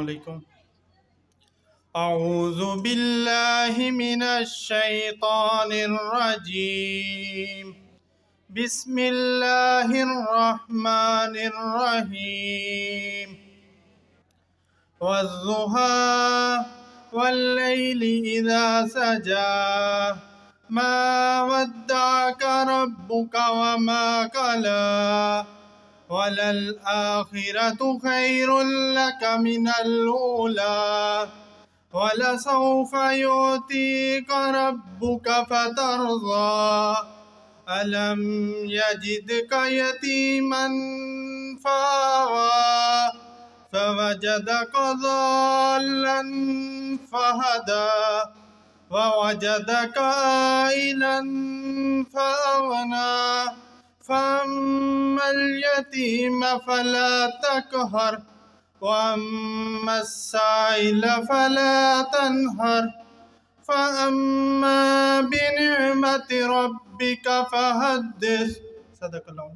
عليكم. أعوذ بالله من الشيطان الرجيم. بسم الله الرحمن الرحيم. والضحى والليل إذا سجى ما ودعك ربك وما قلى وللآخرة خير لك من الأولى ولسوف يؤتيك ربك فترضى ألم يجدك يتيما فآوى فوجدك ضالا فهدى ووجدك عائلا فأغنى فأما اليتيم فلا تقهر وأما السائل فلا تنهر فأما بنعمة ربك فحدث. صدق الله.